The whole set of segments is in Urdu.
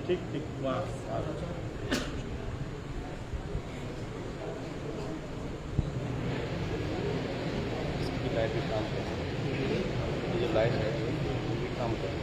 ٹھیک ٹھیک وہاں اس کی لائٹ بھی کام کرتی ہے، یہ جو لائٹ ہے یہ بھی کام کرتی ہے.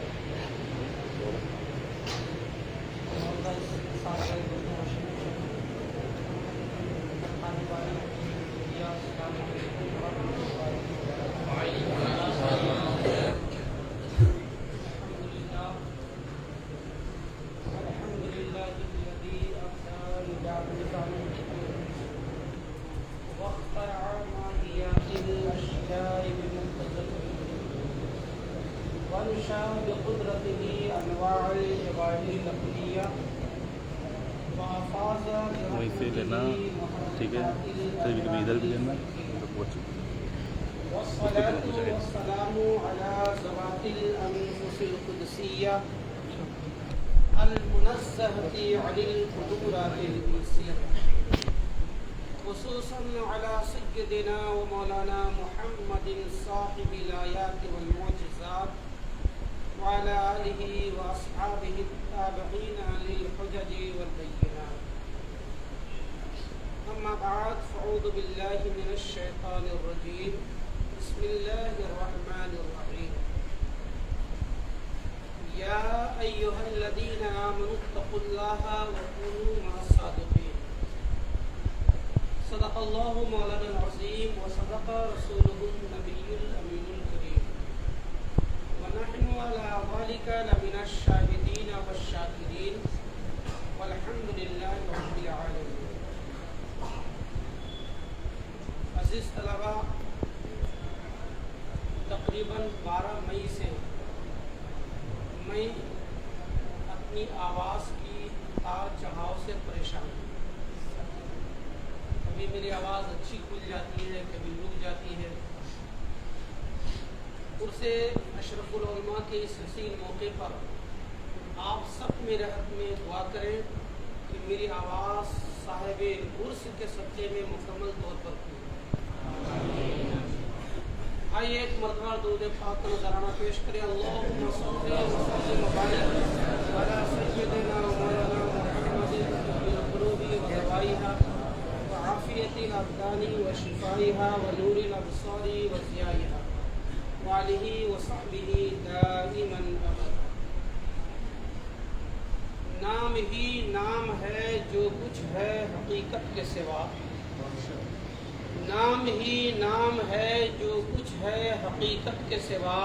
بقدرته انواع العباد النقلیہ وافاظ وہیں سے لینا ٹھیک ہے، کبھی کبھی ادھر بھی لینا تو پہنچ والصلاة والسلام على ذوات الأنفس القدسية المنزهة عن القدرات الإنسية خصوصا على سيدنا ومولانا محمد صاحب الآيات والمعجزات وعلى آله وأصحابه التابعين للحجج والبينات. أما بعد فأعوذ بالله من الشيطان الرجيم. بسم الله الرحمن الرحيم. يا أيها الذين آمنوا اتقوا الله وكونوا مع الصادقين. صدق الله مولانا العظيم وصدق رسوله النبي الأمين الكريم ونحن على ذلك لمن الشاهدين والشاكرين والحمد لله رب العالمين. عزیز طلباء، تقریباً 12 مئی سے میں اپنی آواز کی اتار چڑھاؤ سے پریشان ہوں. کبھی میری آواز اچھی کھل جاتی ہے، کبھی رک جاتی ہے. عرس اشرف العلماء کے اس حسین موقع پر آپ سب میرے حق میں دعا کریں کہ میری آواز صاحب عرس کے صدقے میں مکمل طور پر کھلے. آئیے ایک مرتبہ درود پاک کا نذرانہ پیش کریں. اللہم صلی وسلم وبارک علی سیدنا مولانا محمد القلوب ودوائها وعافیت الابدان وشفائها ونور الابصار وضیائها وآلہ وصحبہ دائما ابدا. نام ہی نام ہے جو کچھ ہے حقیقت کے سوا. نام ہی نام ہے جو کچھ ہے حقیقت کے سوا.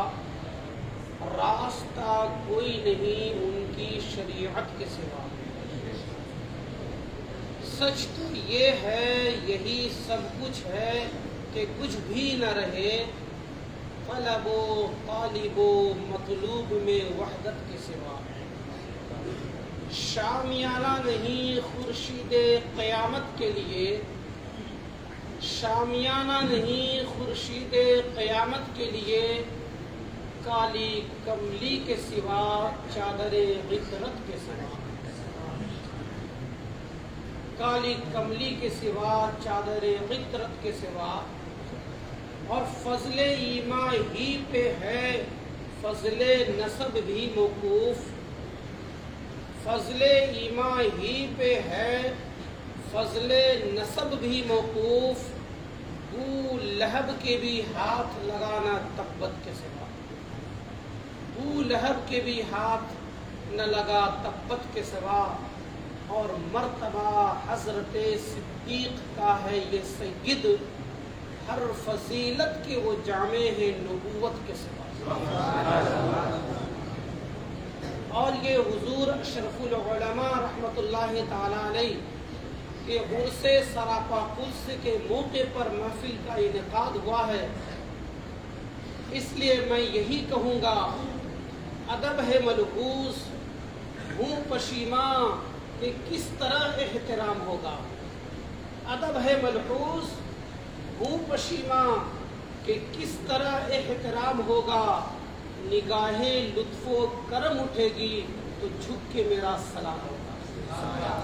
راستہ کوئی نہیں ان کی شریعت کے سوا. سچ تو یہ ہے یہی سب کچھ ہے کہ کچھ بھی نہ رہے. طلب و طالب و مطلوب میں وحدت کے سوا. شامیانہ نہیں خورشید قیامت کے لیے. شامیانہ نہیں خورشید قیامت کے لیے. کالی کملی کے سوا چادر غفرت کے سوا. کالی کملی کے سوا چادر غفرت کے سوا. اور فضل ایما ہی پہ ہے فضل نسب بھی موقوف. فضل ایما ہی پہ ہے فضل نسب بھی موقوف. بو لہب کے بھی ہاتھ لگانا تقبت کے سوا. بو لہب کے بھی ہاتھ نہ لگا تقبت کے سوا. اور مرتبہ حضرت صدیق کا ہے یہ سید. ہر فضیلت کے وہ جامع ہیں نبوت کے سوا. اور یہ حضور اشرف العلماء رحمۃ اللہ تعالی علیہ کے عرس سراپا قدس کے موقع پر محفل کا انعقاد ہوا ہے. اس لیے میں یہی کہوں گا ادب ہے ملحوظ ہوں پشیماں کہ کس طرح احترام ہوگا. ادب ہے ملحوظ ہوں پشیماں کہ کس طرح احترام ہوگا. نگاہیں لطف و کرم اٹھے گی تو جھک کے میرا سلام ہوگا.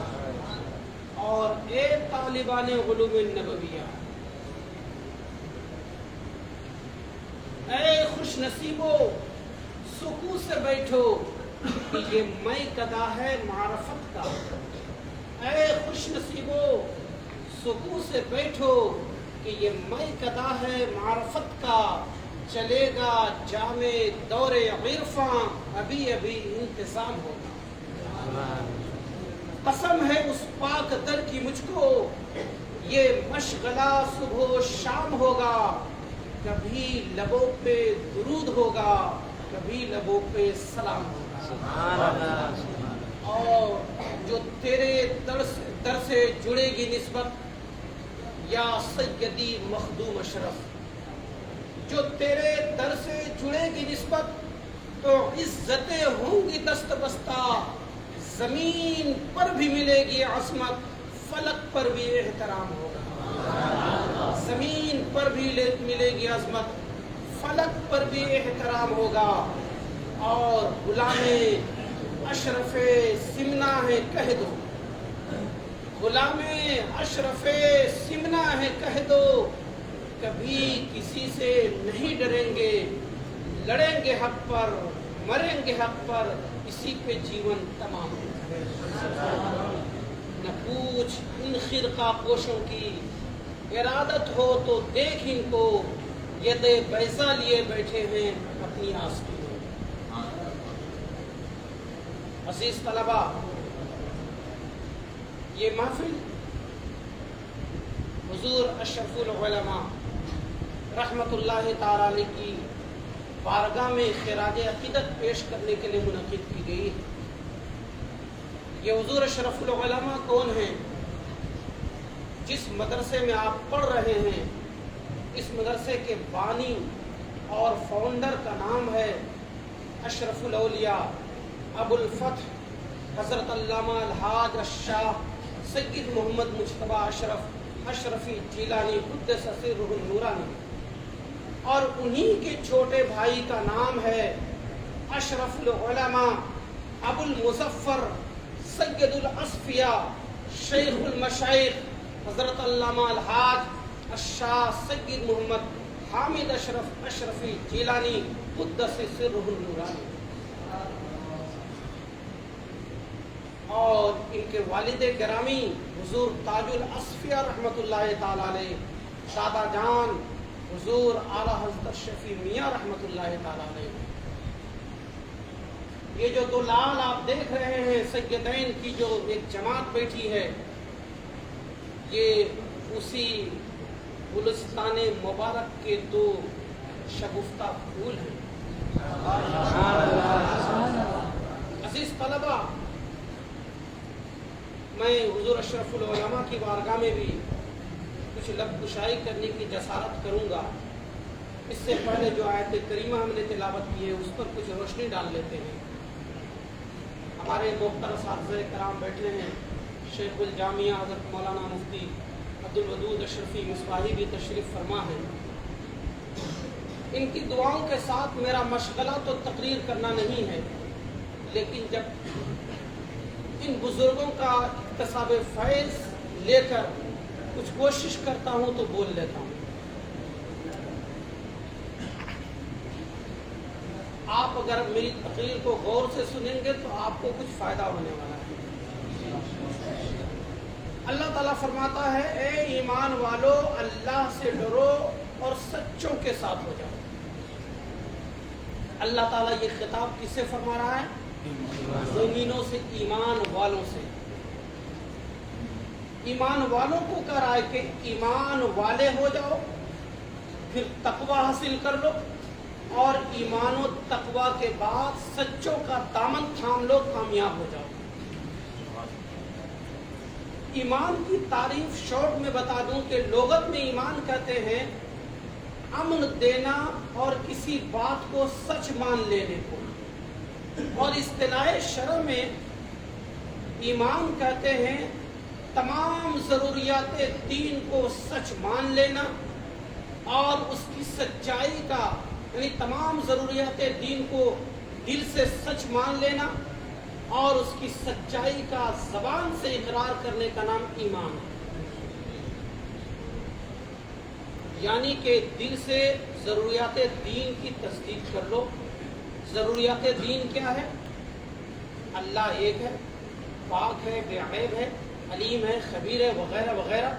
اور اے طالبان علوم النبویہ، اے خوش نصیبو سکون سے بیٹھو کہ یہ میں قدا ہے معرفت کا، اے خوش نصیبو سکون سے بیٹھو کہ یہ میں قدا ہے معرفت کا، چلے گا جامع دور عرفاں ابھی ابھی انتظام ہوگا۔ قسم ہے اس پاک در کی مجھ کو یہ مشغلہ صبح و شام ہوگا، کبھی لبوں پہ درود ہوگا، کبھی لبوں پہ سلام ہوگا۔ اور جو تیرے در سے جڑے گی نسبت یا سیدی مخدوم اشرف، جو تیرے در سے جڑے گی نسبت تو عزتیں ہوں گی دست بستہ، زمین پر بھی ملے گی عظمت، فلک پر بھی احترام ہوگا۔ زمین پر بھی ملے گی عظمت، فلک پر بھی احترام ہوگا۔ اور غلام اشرف سمنا ہے کہہ دو، غلام اشرف سمنا ہے کہہ دو، کبھی کسی سے نہیں ڈریں گے، لڑیں گے حق پر، مریں گے حق پر، اسی پہ جیون تمام ہے۔ نہ پوچھ ان خرقہ پوشوں کی، ارادت ہو تو دیکھ ان کو، ید بیضا لیے بیٹھے ہیں اپنی آستین میں۔ عزیز طلبہ، یہ محفل حضور اشرف العلماء رحمت اللہ تعالی علیہ کی بارگاہ میں خراج عقیدت پیش کرنے کے لیے منعقد کی گئی ہے۔ یہ حضور اشرف العلماء کون ہیں؟ جس مدرسے میں آپ پڑھ رہے ہیں اس مدرسے کے بانی اور فاؤنڈر کا نام ہے اشرف الاولیاء ابو الفتح حضرت علامہ الحاج الشاہ سید محمد مجتبی اشرف اشرفی جیلانی قدس سرہ النورانی، اور انہی کے چھوٹے بھائی کا نام ہے اشرف العلماء ابو المظفر سید الاصفیاء شیخ المشائخ حضرت علامہ الحاج الشاہ سید محمد حامد اشرف اشرفی جیلانی قدس سرہ النورانی، اور ان کے والد گرامی حضور تاج الاصفیاء رحمت اللہ تعالی علیہ، دادا جان حضور اعلیٰ حضرت شفیع میاں رحمت اللہ تعالی علیہ۔ یہ جو دو لال آپ دیکھ رہے ہیں سیدین کی جو ایک جماعت بیٹھی ہے، یہ اسی گلستان مبارک کے دو شگفتہ پھول ہیں۔ عزیز طلبہ، میں حضور اشرف العلماء کی بارگاہ میں بھی کچھ لب کشائی کرنے کی جسارت کروں گا۔ اس سے پہلے جو آیت کریمہ ہم نے تلاوت کی ہے اس پر کچھ روشنی ڈال لیتے ہیں۔ ہمارے محترم اساتذہ کرام بیٹھے ہیں، شیخ الجامعہ حضرت مولانا مفتی عبدالودود اشرفی مصباحی بھی تشریف فرما ہے۔ ان کی دعاؤں کے ساتھ میرا مشغلہ تو تقریر کرنا نہیں ہے، لیکن جب ان بزرگوں کا اکتساب فیض لے کر کچھ کوشش کرتا ہوں تو بول لیتا ہوں۔ آپ اگر میری تقریر کو غور سے سنیں گے تو آپ کو کچھ فائدہ ہونے والا ہے۔ اللہ تعالیٰ فرماتا ہے، اے ایمان والو اللہ سے ڈرو اور سچوں کے ساتھ ہو جاؤ۔ اللہ تعالیٰ یہ خطاب کس سے فرما رہا ہے؟ مومنوں سے، ایمان والوں سے۔ ایمان والوں کو کہہ رہا ہے کہ ایمان والے ہو جاؤ، پھر تقوی حاصل کر لو، اور ایمان و تقوی کے بعد سچوں کا دامن تھام لو، کامیاب ہو جاؤ۔ ایمان کی تعریف شارٹ میں بتا دوں کہ لغت میں ایمان کہتے ہیں امن دینا اور کسی بات کو سچ مان لینے کو، اور اصطلاح شرع میں ایمان کہتے ہیں تمام ضروریات دین کو سچ مان لینا، اور اس کی سچائی کا، یعنی تمام ضروریات دین کو دل سے سچ مان لینا اور اس کی سچائی کا زبان سے اقرار کرنے کا نام ایمان ہے۔ یعنی کہ دل سے ضروریات دین کی تصدیق کر لو۔ ضروریات دین کیا ہے؟ اللہ ایک ہے، پاک ہے، بے عیب ہے، علیم ہے، خبیر ہے، وغیرہ وغیرہ.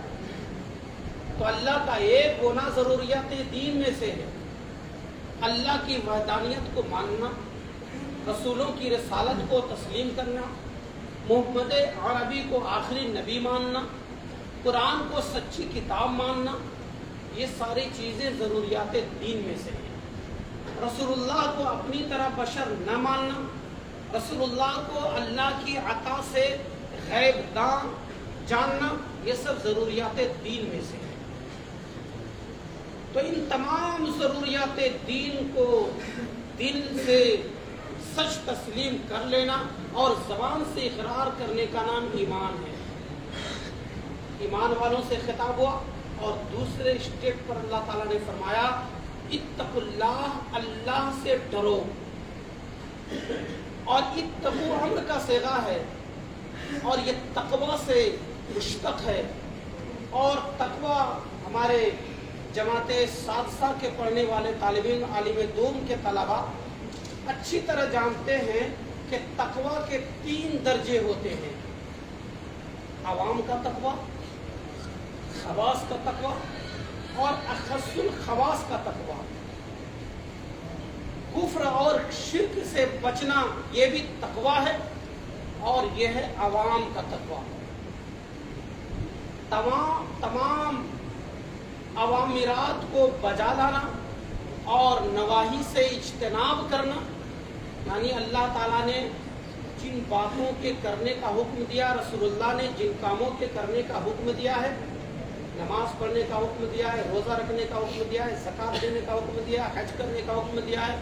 تو اللہ کا ایک ہونا ضروریات دین میں سے ہے. اللہ کی وحدانیت کو ماننا، رسولوں کی رسالت کو تسلیم کرنا، محمد عربی کو آخری نبی ماننا، قرآن کو سچی کتاب ماننا، یہ ساری چیزیں ضروریات دین میں سے ہیں. رسول اللہ کو اپنی طرح بشر نہ ماننا، رسول اللہ کو اللہ کی عطا سے غیب داں جاننا، یہ سب ضروریات دین میں سے ہیں. تو ان تمام ضروریات دین کو دل سے سچ تسلیم کر لینا اور زبان سے اقرار کرنے کا نام ایمان ہے. ایمان والوں سے خطاب ہوا اور دوسرے اسٹیپ پر اللہ تعالیٰ نے فرمایا اتقوا اللہ، اللہ سے ڈرو. اور اتقوا امر کا صیغہ ہے اور یہ تقوی سے مشتق ہے. اور تقوی ہمارے جماعت سادسہ کے پڑھنے والے طالب علم، عالم دوم کے طلباء اچھی طرح جانتے ہیں کہ تقوی کے 3 درجے ہوتے ہیں: عوام کا تقوی، خواص کا تقوی اور اخص الخواص کا تقوی. کفر اور شرک سے بچنا یہ بھی تقوی ہے اور یہ ہے عوام کا تقوی. تمام اوامرات کو بجا لانا اور نواہی سے اجتناب کرنا، یعنی اللہ تعالیٰ نے جن باتوں کے کرنے کا حکم دیا، رسول اللہ نے جن کاموں کے کرنے کا حکم دیا ہے، نماز پڑھنے کا حکم دیا ہے، روزہ رکھنے کا حکم دیا ہے، زکوٰۃ دینے کا حکم دیا ہے، حج کرنے کا حکم دیا ہے،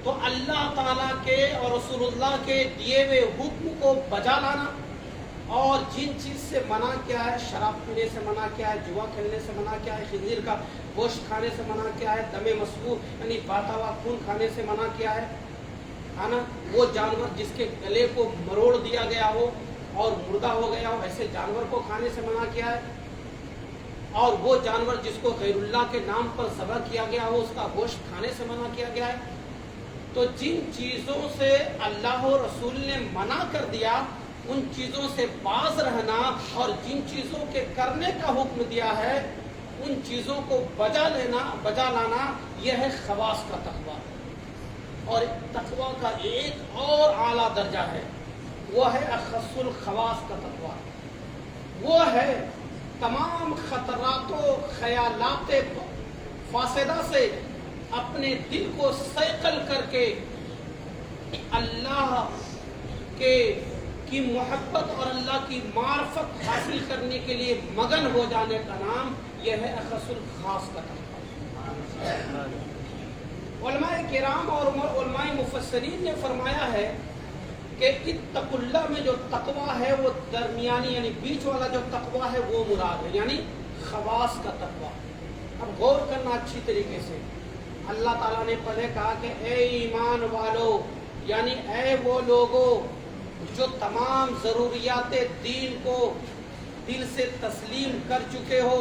تو اللہ تعالیٰ کے اور رسول اللہ کے دیے ہوئے حکم کو بجا لانا. اور جن چیز سے منع کیا ہے، شراب پینے سے منع کیا ہے، جوا کھیلنے سے منع کیا ہے، خنزیر کا گوشت کھانے سے منع کیا ہے، دم مسفوح یعنی بہتا ہوا خون کھانے سے منع کیا ہے نا. وہ جانور جس کے گلے کو مروڑ دیا گیا ہو اور مردہ ہو گیا ہو، ایسے جانور کو کھانے سے منع کیا ہے. اور وہ جانور جس کو غیر اللہ کے نام پر ذبح کیا گیا ہو، اس کا گوشت کھانے سے منع کیا گیا ہے. تو جن چیزوں سے اللہ و رسول نے منع کر دیا ان چیزوں سے باز رہنا اور جن چیزوں کے کرنے کا حکم دیا ہے ان چیزوں کو بجا لانا، یہ ہے خواص کا تقوی. اور تقوی کا ایک اور اعلیٰ درجہ ہے، وہ ہے اخص الخواص کا تقوی. وہ ہے تمام خطرات و خیالات فاسدہ سے اپنے دل کو صیقل کر کے اللہ کی محبت اور اللہ کی معرفت حاصل کرنے کے لیے مگن ہو جانے کا نام یہ ہے اخص الخاص کا تقوی. علماء کرام اور علماء مفسرین نے فرمایا ہے کہ اتقوا اللہ میں جو تقوی ہے وہ درمیانی یعنی بیچ والا جو تقوی ہے وہ مراد ہے، یعنی خواص کا تقوی. اب غور کرنا اچھی طریقے سے. اللہ تعالیٰ نے پہلے کہا کہ اے ایمان والو، یعنی اے وہ لوگو جو تمام ضروریات دین کو دل سے تسلیم کر چکے ہو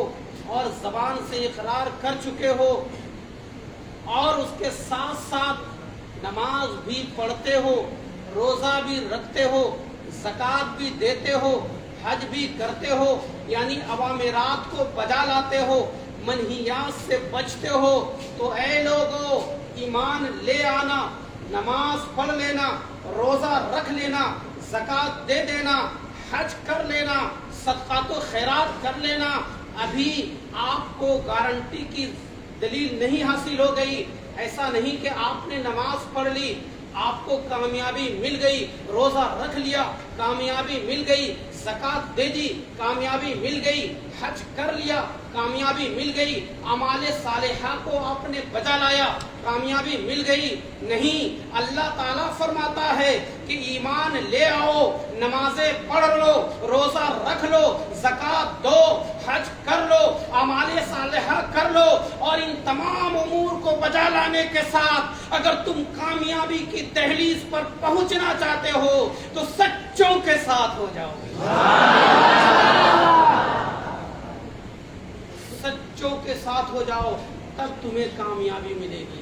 اور زبان سے اقرار کر چکے ہو اور اس کے ساتھ ساتھ نماز بھی پڑھتے ہو، روزہ بھی رکھتے ہو، زکوٰۃ بھی دیتے ہو، حج بھی کرتے ہو، یعنی اوامرات کو بجا لاتے ہو، منہیات سے بچتے ہو، تو اے لوگو ایمان لے آنا، نماز پڑھ لینا، روزہ رکھ لینا، زکوٰۃ دے دینا، حج کر لینا، صدقات و خیرات کر لینا. ابھی آپ کو گارنٹی کی دلیل نہیں حاصل ہو گئی. ایسا نہیں کہ آپ نے نماز پڑھ لی آپ کو کامیابی مل گئی، روزہ رکھ لیا کامیابی مل گئی، زکوٰۃ دے دی کامیابی مل گئی، حج کر لیا کامیابی مل گئی، اعمال صالحہ کو آپ نے بجا لایا کامیابی مل گئی. نہیں، اللہ تعالیٰ فرماتا ہے کہ ایمان لے آؤ، نمازیں پڑھ لو، روزہ رکھ لو، زکوٰۃ دو، حج کر لو، اعمال صالحہ کر لو، اور ان تمام امور کو بجا لانے کے ساتھ اگر تم کامیابی کی دہلیز پر پہنچنا چاہتے ہو تو سچوں کے ساتھ ہو جاؤ. سچوں کے ساتھ ہو جاؤ، تب تمہیں کامیابی ملے گی.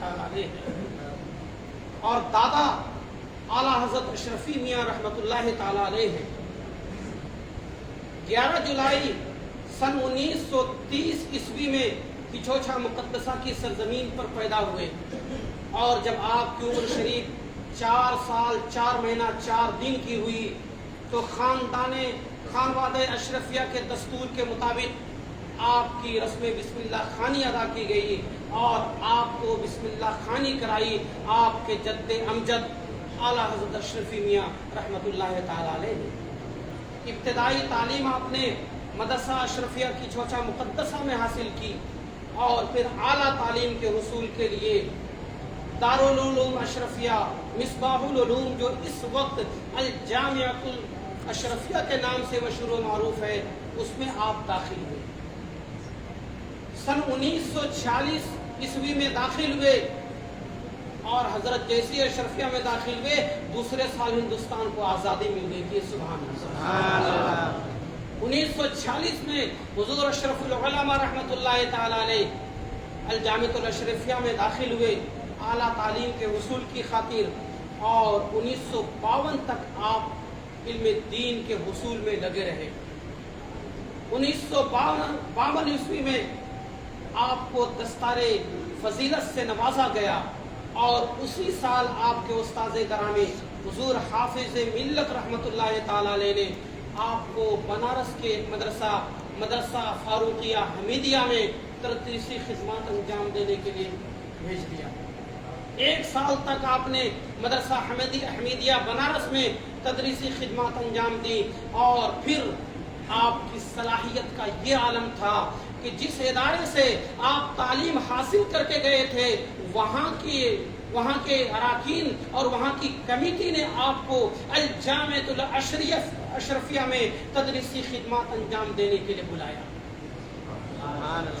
تعالیٰ علیہ ہے، اور دادا اعلیٰ حضرت اشرفی میاں رحمۃ اللہ تعالیٰ علیہ ہے۔ 11 جولائی سن 1930 عیسوی میں پچھوچھا مقدسہ کی سرزمین پر پیدا ہوئے، اور جب آپ کی عمر شریف 4 سال 4 مہینہ 4 دن کی ہوئی تو خانوادہ اشرفیہ کے دستور کے مطابق آپ کی رسم بسم اللہ خوانی ادا کی گئی، اور آپ کو بسم اللہ خوانی کرائی آپ کے جد امجد اعلیٰ حضرت اشرفی میاں رحمۃ اللہ تعالیٰ علیہ نے۔ ابتدائی تعلیم آپ نے مدرسہ اشرفیہ کی چھوچا مقدسہ میں حاصل کی، اور پھر اعلیٰ تعلیم کے حصول کے لیے دارالعلوم اشرفیہ مصباح العلوم، جو اس وقت الجامعۃ الاشرفیہ کے نام سے مشہور و معروف ہے، اس میں آپ داخل ہوئے۔ سن 1946 عیسوی میں داخل ہوئے، اور حضرت جیسی اشرفیہ میں داخل ہوئے، دوسرے سال ہندوستان کو آزادی مل گئی تھی۔ سبحان اللہ۔ 1946 میں حضور اشرف العلماء رحمۃ اللہ تعالیٰ علیہ الجامعۃ الاشرفیہ میں داخل ہوئے اعلیٰ تعلیم کے حصول کی خاطر، اور 1952 تک آپ علم دین کے حصول میں لگے رہے۔ 1952 عیسوی میں آپ کو دستار فضیلت سے نوازا گیا، اور اسی سال آپ کے استاذ گرامی حضور حافظ ملت رحمۃ اللہ تعالیٰ علیہ نے آپ کو بنارس کے مدرسہ فاروقیہ حمیدیہ میں تدریسی خدمات انجام دینے کے لیے بھیج دیا۔ 1 سال تک آپ نے مدرسہ حمیدیہ بنارس میں تدریسی خدمات انجام دی، اور پھر آپ کی صلاحیت کا یہ عالم تھا کہ جس ادارے سے آپ تعلیم حاصل کر کے گئے تھے، وہاں کے اراکین اور وہاں کی کمیٹی نے آپ کو الجامعۃ الاشرفیہ میں تدریسی خدمات انجام دینے کے لیے بلایا۔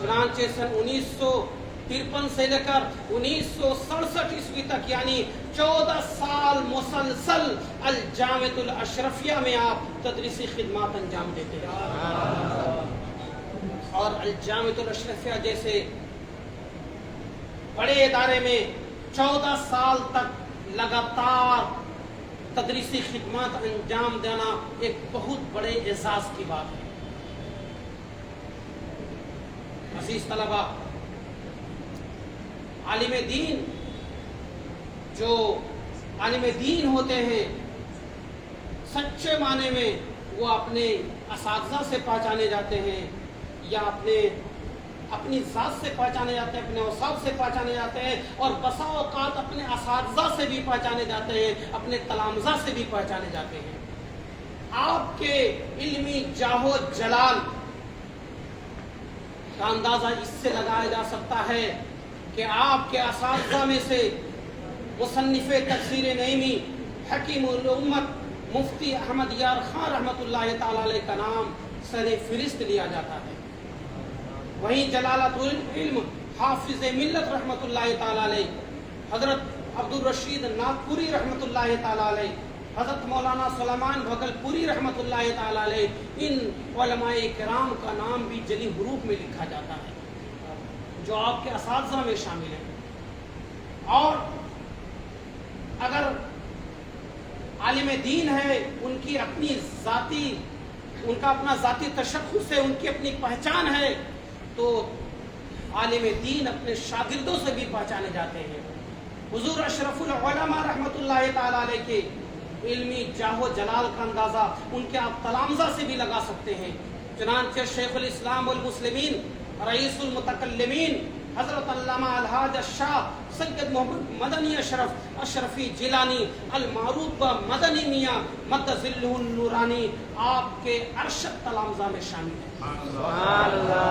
چنانچہ سن 1953 سے لے کر 1967 عیسوی تک، یعنی 14 سال مسلسل الجامعۃ الاشرفیہ میں آپ تدریسی خدمات انجام دیتے ہیں، اور الجامعۃ الاشرفیہ جیسے بڑے ادارے میں 14 سال تک لگاتار تدریسی خدمات انجام دینا ایک بہت بڑے اعزاز کی بات ہے۔ عزیز طلبہ، عالم دین جو عالم دین ہوتے ہیں، سچے معنی میں وہ اپنے اساتذہ سے پہچانے جاتے ہیں، یا اپنی ذات سے پہچانے جاتے ہیں، اپنے اوصاف سے پہچانے جاتے ہیں، اور بسا اوقات اپنے اساتذہ سے بھی پہچانے جاتے ہیں، اپنے تلامذہ سے بھی پہچانے جاتے ہیں۔ آپ کے علمی جاہ و جلال کا اندازہ اس سے لگایا جا سکتا ہے کہ آپ کے اساتذہ میں سے مصنف تفسیر نعیمی حکیم الامت مفتی احمد یار خان رحمۃ اللہ تعالیٰ علیہ کا نام سر فہرست لیا جاتا ہے۔ وہیں جلالت العلم حافظ ملت رحمۃ اللہ تعالیٰ علیہ حضرت عبد الرشید ناگپوری رحمۃ اللہ تعالیٰ علیہ، حضرت مولانا سلیمان بھگل پوری رحمۃ اللہ تعالیٰ علیہ، ان علماء کرام کا نام بھی جلی حروف میں لکھا جاتا ہے جو آپ کے اساتذہ میں شامل ہیں۔ اور اگر عالم دین ہے، ان کا اپنا ذاتی تشخص ہے، ان کی اپنی پہچان ہے، تو عالم دین اپنے شاگردوں سے بھی پہچانے جاتے ہیں۔ حضور اشرف العلماء رحمۃ اللہ تعالیٰ علیہ کے علمی جاہ و جلال کا اندازہ ان کے آپ تلامذہ سے بھی لگا سکتے ہیں۔ چنانچہ شیخ الاسلام والمسلمین رئیس المتکلمین حضرت علامہ الحاج الشاہ سید محمد مدنی اشرفی جیلانی المعروف مدنی میاں مد ظلہ النورانی آپ کے ارشد تلامذہ میں شامل ہیں۔ سبحان اللہ۔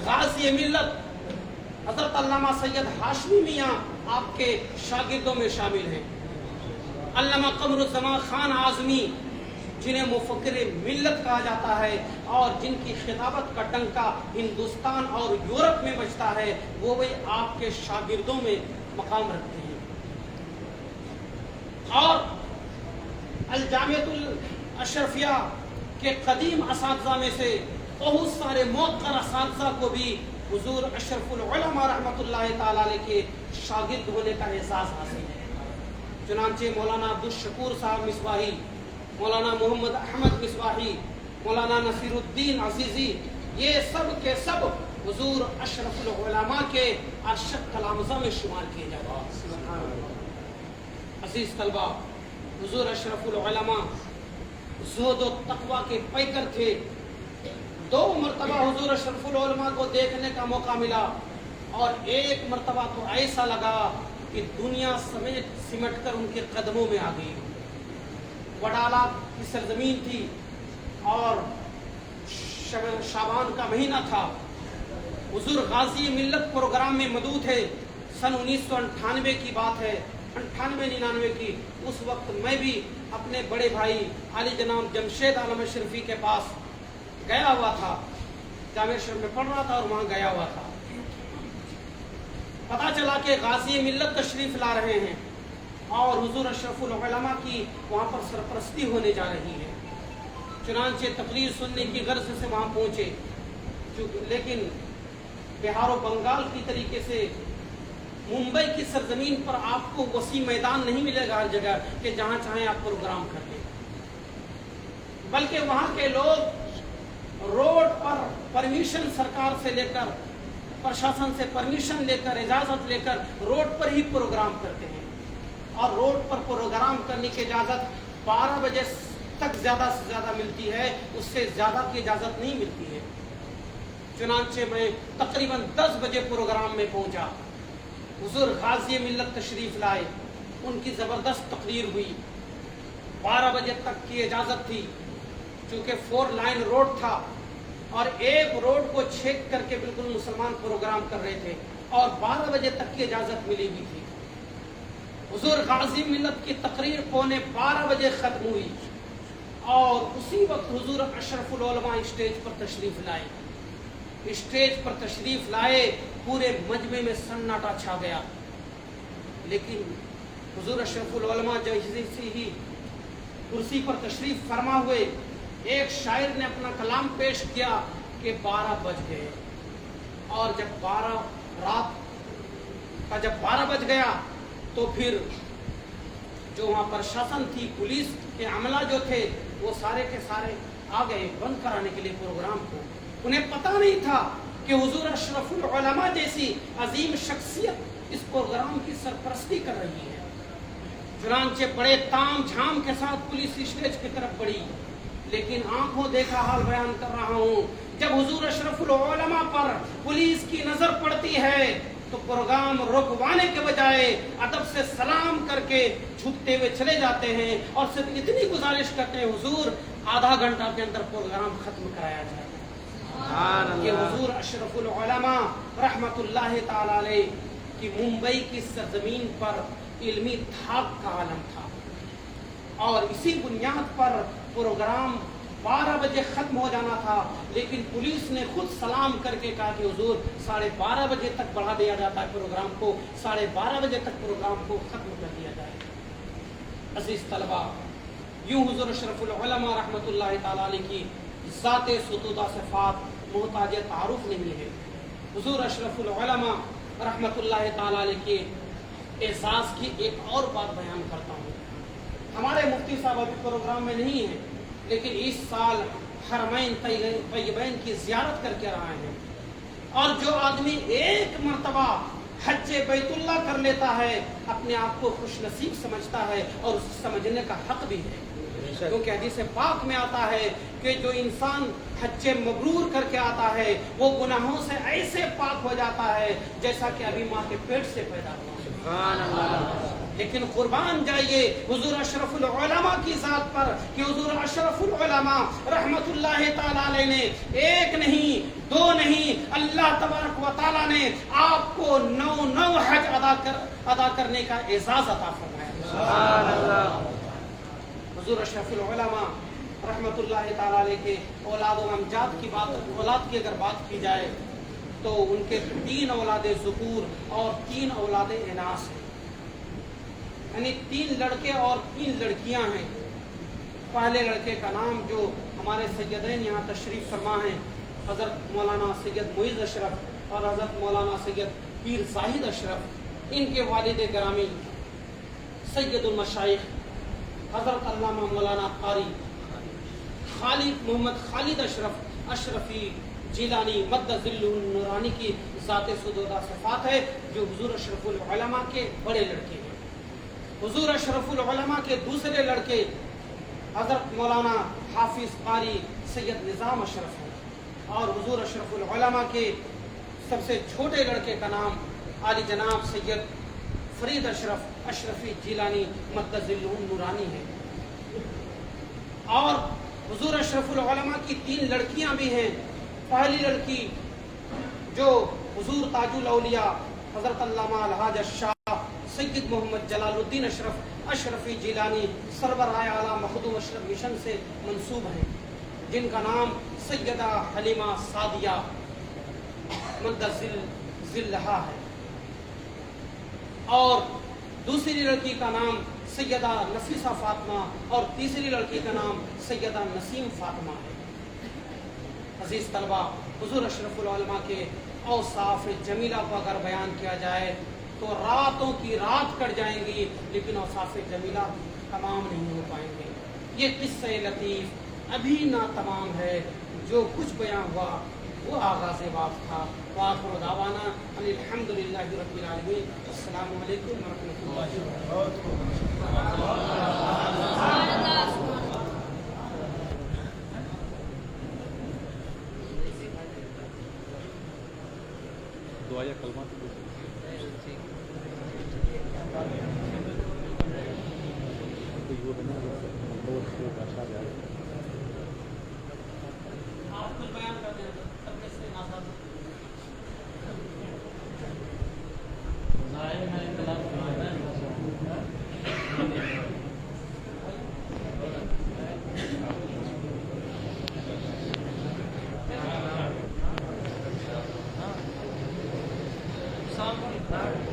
غازی ملت حضرت علامہ سید ہاشمی میاں آپ کے شاگردوں میں شامل ہیں۔ علامہ قمر الزمان خان اعظمی، جنہیں مفکر ملت کہا جاتا ہے اور جن کی خطابت کا ڈنکا ہندوستان اور یورپ میں بجتا ہے، وہ بھی آپ کے شاگردوں میں مقام رکھتے ہیں۔ اور الجامعۃ الاشرفیہ کے قدیم اساتذہ میں سے بہت سارے موقر اساتذہ کو بھی حضور اشرف العلماء رحمۃ اللہ تعالی علیہ کے شاگرد ہونے کا اعزاز حاصل ہے۔ چنانچہ مولانا عبدالشکور صاحب مصباحی، مولانا محمد احمد مصباحی، مولانا نصیر الدین عزیزی، یہ سب کے سب حضور اشرف العلماء کے ارشد تلامذہ میں شمار کیے جاتے ہیں۔ عزیز طلبہ، حضور اشرف العلماء زہد و تقوی کے پیکر تھے۔ 2 مرتبہ حضور اشرف العلماء کو دیکھنے کا موقع ملا، اور ایک مرتبہ تو ایسا لگا کہ دنیا سمیت سمٹ کر ان کے قدموں میں آ گئی۔ وڈالہ کی سرزمین تھی اور شعبان کا مہینہ تھا۔ حضور غازی ملت پروگرام میں مدعو تھے۔ سن 1998 کی بات ہے، 98-99 کی۔ اس وقت میں بھی اپنے بڑے بھائی علی جناب جمشید عالم اشرفی کے پاس گیا ہوا تھا، جامعہ شریف میں پڑھ رہا تھا اور وہاں گیا ہوا تھا۔ پتا چلا کہ غازی ملت تشریف لا رہے ہیں اور حضور اشرف العلماء کی وہاں پر سرپرستی ہونے جا رہی ہے۔ چنانچہ تقریر سننے کی غرض سے وہاں پہنچے، لیکن بہار و بنگال کی طریقے سے ممبئی کی سرزمین پر آپ کو وسیع میدان نہیں ملے گا ہر جگہ کہ جہاں چاہیں آپ پروگرام کر لیں، بلکہ وہاں کے لوگ روڈ پر پرمیشن سرکار سے لے کر، پرشاسن سے پرمیشن لے کر، اجازت لے کر روڈ پر ہی پروگرام کرتے ہیں، اور روڈ پر پروگرام کرنے کی اجازت 12 بجے تک زیادہ سے زیادہ ملتی ہے، اس سے زیادہ کی اجازت نہیں ملتی ہے۔ چنانچہ میں تقریباً 10 بجے پروگرام میں پہنچا۔ حضور غازی ملت تشریف لائے، ان کی زبردست تقریر ہوئی۔ 12 بجے تک کی اجازت تھی، چونکہ 4 لائن روڈ تھا اور ایک روڈ کو چھیک کر کے بالکل مسلمان پروگرام کر رہے تھے، اور 12 بجے تک کی اجازت ملی ہوئی تھی۔ حضور غازی ملت کی تقریر 11:15 بجے ختم ہوئی، اور اسی وقت حضور اشرف العلماء اسٹیج پر تشریف لائے۔ اسٹیج پر تشریف لائے، پورے مجمع میں سناٹا چھا گیا، لیکن حضور اشرف العلماء جیسے ہی کرسی پر تشریف فرما ہوئے، ایک شاعر نے اپنا کلام پیش کیا کہ 12 بج گئے، اور جب رات کا جب 12 بج گیا تو پھر جو وہاں پرشاسن تھی، پولیس کے عملہ جو تھے، وہ سارے کے سارے آ گئے بند کرانے کے لیے پروگرام کو۔ انہیں پتہ نہیں تھا کہ حضور اشرف العلماء جیسی عظیم شخصیت اس پروگرام کی سرپرستی کر رہی ہے۔ چنانچہ بڑے تام جھام کے ساتھ پولیس اسٹیج کی طرف بڑھی، لیکن آنکھوں دیکھا حال بیان کر رہا ہوں، جب حضور اشرف العلماء پر پولیس کی نظر پڑتی ہے تو پروگرام رکوانے کے بجائے ادب سے سلام کر کے جھکتے ہوئے چلے جاتے ہیں، اور صرف اتنی گزارش کرتے ہیں، حضور آدھا گھنٹہ کے اندر پروگرام ختم کرایا جائے۔ یہ حضور اشرف العلماء رحمت اللہ تعالی علیہ کی ممبئی کی سرزمین پر علمی دھاک کا عالم تھا، اور اسی بنیاد پر پروگرام 12 بجے ختم ہو جانا تھا، لیکن پولیس نے خود سلام کر کے کہا کہ حضور 12:30 بجے تک بڑھا دیا جاتا ہے پروگرام کو، 12:30 بجے تک پروگرام کو ختم کر دیا جائے۔ عزیز طلبہ، یوں حضور اشرف العلماء رحمت اللہ تعالی علیہ کی ذات ستودہ صفات محتاج تعارف نہیں ہے۔ حضور اشرف العلماء رحمت اللہ تعالی علیہ کے اعزاز کی ایک اور بات بیان کرتا ہوں۔ ہمارے مفتی صاحب ابھی پروگرام میں نہیں ہیں، لیکن اس سال حرمین طیبین کی زیارت کر کے رہے ہیں، اور جو آدمی ایک مرتبہ حج بیت اللہ کر لیتا ہے اپنے آپ کو خوش نصیب سمجھتا ہے، اور اس سمجھنے کا حق بھی ہے، کیونکہ حدیث پاک میں آتا ہے کہ جو انسان حج مبرور کر کے آتا ہے وہ گناہوں سے ایسے پاک ہو جاتا ہے جیسا کہ ابھی ماں کے پیٹ سے پیدا ہوا۔ سبحان اللہ۔ لیکن قربان جائیے حضور اشرف العلماء کی ذات پر کہ حضور اشرف العلماء رحمت اللہ تعالی علیہ نے ایک نہیں، 2 نہیں، اللہ تبارک و تعالی نے آپ کو 9 حج ادا کرنے کا اعزاز عطا فرمایا۔ سبحان اللہ۔ حضور اشرف العلماء رحمت اللہ تعالی علیہ کے اولاد و امجاد کی اولاد کی اگر بات کی جائے تو ان کے 3 اولاد ذکور اور 3 اولاد اناث ہیں، یعنی 3 لڑکے اور 3 لڑکیاں ہیں۔ پہلے لڑکے کا نام جو ہمارے سیدین یہاں تشریف فرما ہیں، حضرت مولانا سید معیز اشرف اور حضرت مولانا سید پیر زاہد اشرف، ان کے والد گرامی سید المشائخ حضرت علامہ مولانا قاری خالد محمد خالد اشرف اشرفی جیلانی مد ظل النورانی کی ذات سدودہ صفات ہے، جو حضور اشرف العلماء کے بڑے لڑکے ہیں۔ حضور اشرف العلماء کے دوسرے لڑکے حضرت مولانا حافظ قاری سید نظام اشرف ہیں، اور حضور اشرف العلماء کے سب سے چھوٹے لڑکے کا نام عالی جناب سید فرید اشرف اشرفی جیلانی مد ظل النورانی ہے۔ اور حضور اشرف العلماء کی 3 لڑکیاں بھی ہیں۔ پہلی لڑکی جو حضور تاج الاولیاء حضرت علامہ الحاج الشاہ سید محمد جلال الدین اشرف اشرفی جیلانی سربراہ اعلیٰ مخدوم اشرف مشن سے منسوب ہیں، جن کا نام سیدہ حلیمہ سعدیہ مد ظلہا ہے، اور دوسری لڑکی کا نام سیدہ نفیسہ فاطمہ، اور تیسری لڑکی کا نام سیدہ نسیم فاطمہ ہے۔ عزیز طلبہ، حضور اشرف العلماء کے اوصاف جمیلہ کو اگر بیان کیا جائے تو راتوں کی رات کٹ جائیں گی، لیکن اوصاف جمیلہ تمام نہیں ہو پائیں گے۔ یہ قصہ لطیف ابھی نہ تمام ہے، جو کچھ بیان ہوا وہ آغاز باب تھا۔ وآخر دعوانا ان الحمدللہ رب العالمین۔ السلام علیکم ورحمۃ اللہ۔ دعا یا کلمہ تو آپ کچھ بیان کر دیں سب سے ناصر۔ السلام علیکم۔